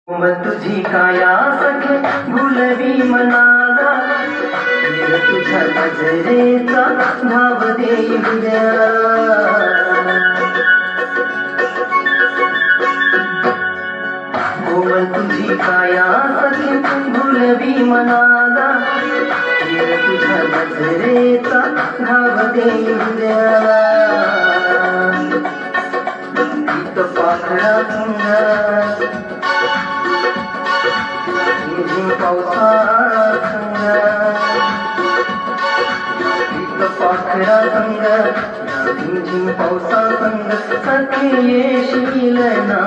मग तुझी काया सखे भुलवी मनाला तुझ्या नजरेचा भाव देऊया कोमल तुझी काया सखे भुलवी मनाला तुझ्या नजरेचा भाव देऊया गीत पाखरा सुंदर पावसा संग गीत पाखरा संग झिमझिम पावसा संग सखे येशील ना